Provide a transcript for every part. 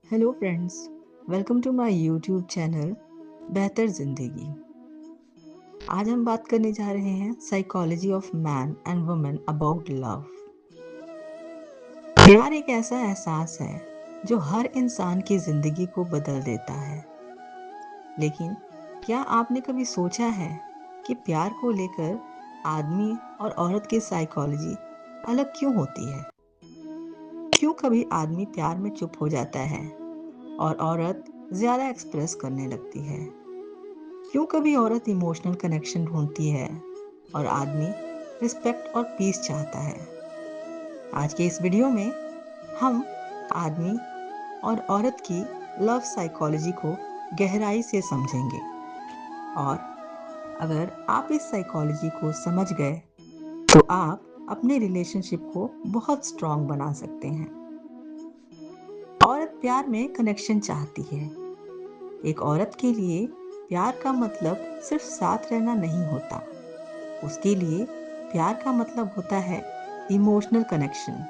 Hello friends, welcome to my YouTube channel बेहतर ज़िंदगी। आज हम बात करने जा रहे हैं psychology of man and women about love. प्यार एक ऐसा एहसास है जो हर इंसान की ज़िंदगी को बदल देता है। लेकिन क्या आपने कभी सोचा है कि प्यार को लेकर आदमी और औरत की साइकोलॉजी अलग क्यों होती है? क्यों कभी आदमी प्यार में चुप हो जाता है और औरत ज़्यादा एक्सप्रेस करने लगती है? क्यों कभी औरत इमोशनल कनेक्शन ढूंढती है और आदमी रिस्पेक्ट और पीस चाहता है? आज के इस वीडियो में हम आदमी और औरत की लव साइकोलॉजी को गहराई से समझेंगे और अगर आप इस साइकोलॉजी को समझ गए तो आप अपने रिलेशनशिप को बहुत स्ट्रांग बना सकते हैं। औरत प्यार में कनेक्शन चाहती है। एक औरत के लिए प्यार का मतलब सिर्फ साथ रहना नहीं होता। उसके लिए प्यार का मतलब होता है इमोशनल कनेक्शन,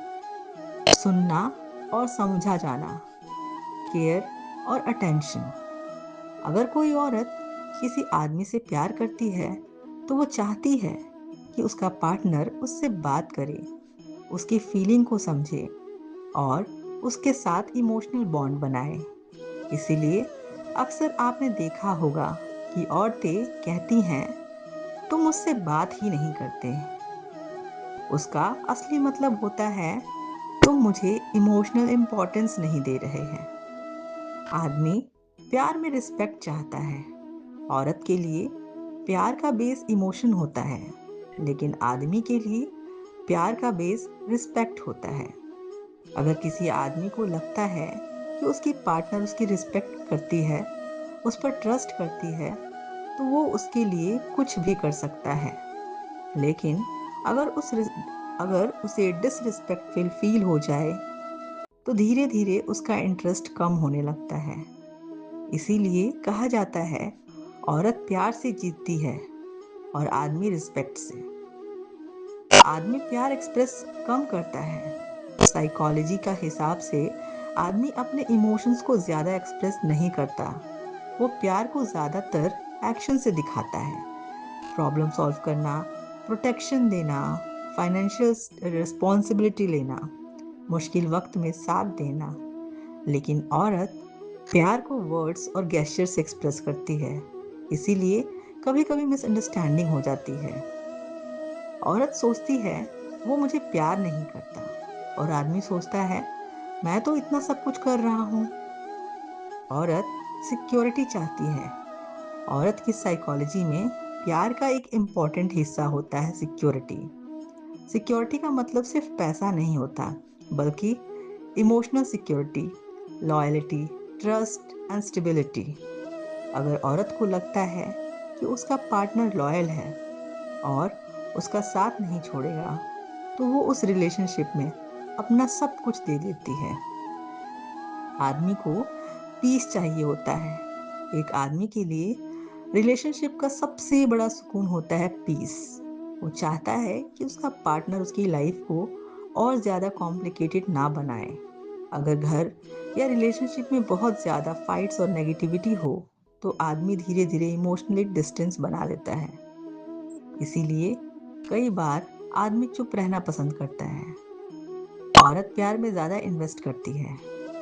सुनना और समझा जाना, केयर और अटेंशन। अगर कोई औरत किसी आदमी से प्यार करती है तो वो चाहती है कि उसका पार्टनर उससे बात करे, उसकी फीलिंग को समझे और उसके साथ इमोशनल बॉन्ड बनाए। इसीलिए अक्सर आपने देखा होगा कि औरतें कहती हैं, तुम मुझसे बात ही नहीं करते। उसका असली मतलब होता है, तुम मुझे इमोशनल इम्पोर्टेंस नहीं दे रहे हैं। आदमी प्यार में रिस्पेक्ट चाहता है। औरत के लिए प्यार का बेस इमोशन होता है, लेकिन आदमी के लिए प्यार का बेस रिस्पेक्ट होता है। अगर किसी आदमी को लगता है कि उसकी पार्टनर उसकी रिस्पेक्ट करती है, उस पर ट्रस्ट करती है, तो वो उसके लिए कुछ भी कर सकता है। लेकिन अगर अगर उसे डिसरिस्पेक्टफुल फील हो जाए तो धीरे धीरे उसका इंटरेस्ट कम होने लगता है। इसीलिए कहा जाता है, औरत प्यार से जीतती है और आदमी रिस्पेक्ट से। आदमी प्यार एक्सप्रेस कम करता है। साइकोलॉजी का हिसाब से आदमी अपने इमोशंस को ज़्यादा एक्सप्रेस नहीं करता। वो प्यार को ज़्यादातर एक्शन से दिखाता है। प्रॉब्लम सॉल्व करना, प्रोटेक्शन देना, फाइनेंशियल रिस्पॉन्सिबिलिटी लेना, मुश्किल वक्त में साथ देना। लेकिन औरत प्यार को वर्ड्स और गेस्चर से एक्सप्रेस करती है। इसीलिए कभी कभी मिसअंडरस्टैंडिंग हो जाती है। औरत सोचती है वो मुझे प्यार नहीं करता और आदमी सोचता है मैं तो इतना सब कुछ कर रहा हूँ। औरत सिक्योरिटी चाहती है। औरत की साइकोलॉजी में प्यार का एक इम्पॉर्टेंट हिस्सा होता है सिक्योरिटी। सिक्योरिटी का मतलब सिर्फ पैसा नहीं होता, बल्कि emotional security, loyalty, trust and stability. अगर औरत को लगता है कि उसका पार्टनर लॉयल है और उसका साथ नहीं छोड़ेगा, तो वो उस रिलेशनशिप में अपना सब कुछ दे देती है। आदमी को पीस चाहिए होता है। एक आदमी के लिए रिलेशनशिप का सबसे बड़ा सुकून होता है पीस। वो चाहता है कि उसका पार्टनर उसकी लाइफ को और ज़्यादा कॉम्प्लिकेटेड ना बनाए। अगर घर या रिलेशनशिप में बहुत ज़्यादा फाइट्स और नेगेटिविटी हो तो आदमी धीरे धीरे इमोशनली डिस्टेंस बना लेता है। इसीलिए कई बार आदमी चुप रहना पसंद करता है। औरत प्यार में ज़्यादा इन्वेस्ट करती है।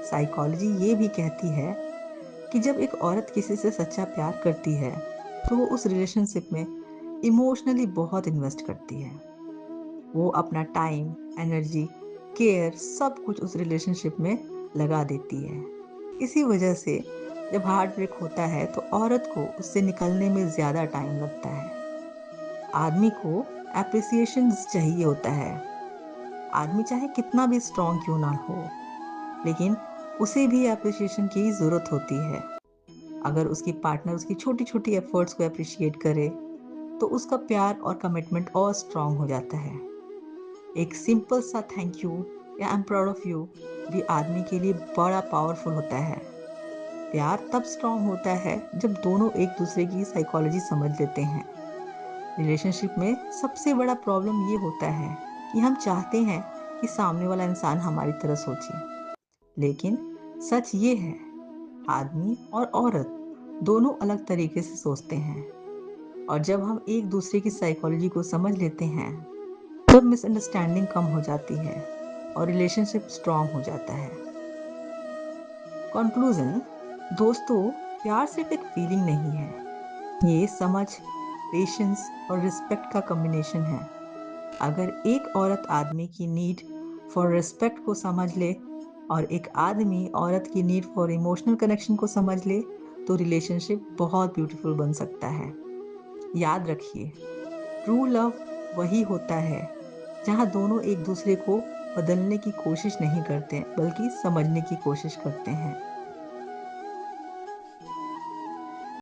साइकोलॉजी ये भी कहती है कि जब एक औरत किसी से सच्चा प्यार करती है तो वो उस रिलेशनशिप में इमोशनली बहुत इन्वेस्ट करती है। वो अपना टाइम, एनर्जी, केयर सब कुछ उस रिलेशनशिप में लगा देती है। इसी वजह से जब हार्ट ब्रेक होता है तो औरत को उससे निकलने में ज़्यादा टाइम लगता है। आदमी को एप्रिसिएशन चाहिए होता है। आदमी चाहे कितना भी स्ट्रांग क्यों ना हो, लेकिन उसे भी एप्रिसिएशन की ज़रूरत होती है। अगर उसकी पार्टनर उसकी छोटी छोटी एफर्ट्स को अप्रिशिएट करे तो उसका प्यार और कमिटमेंट और स्ट्रांग हो जाता है। एक सिंपल सा थैंक यू या I am proud of you भी आदमी के लिए बड़ा पावरफुल होता है। प्यार तब स्ट्रांग होता है जब दोनों एक दूसरे की साइकोलॉजी समझ लेते हैं। रिलेशनशिप में सबसे बड़ा प्रॉब्लम ये होता है कि हम चाहते हैं कि सामने वाला इंसान हमारी तरह सोचे, लेकिन सच ये है, आदमी और औरत दोनों अलग तरीके से सोचते हैं, और जब हम एक दूसरे की साइकोलॉजी को समझ लेते हैं, तब मिसअंडरस्टैंडिंग कम हो जाती है और रिलेशनशिप स्ट्रांग हो जाता है। कंक्लूजन, दोस्तों, प्यार सिर्फ एक फीलिंग नहीं है, ये समझ, पेशेंस और रिस्पेक्ट का कॉम्बिनेशन है। अगर एक औरत आदमी की नीड फॉर रिस्पेक्ट को समझ ले और एक आदमी औरत की नीड फॉर इमोशनल कनेक्शन को समझ ले, तो रिलेशनशिप बहुत ब्यूटीफुल बन सकता है। याद रखिए, ट्रू लव वही होता है जहाँ दोनों एक दूसरे को बदलने की कोशिश नहीं करते, बल्कि समझने की कोशिश करते हैं।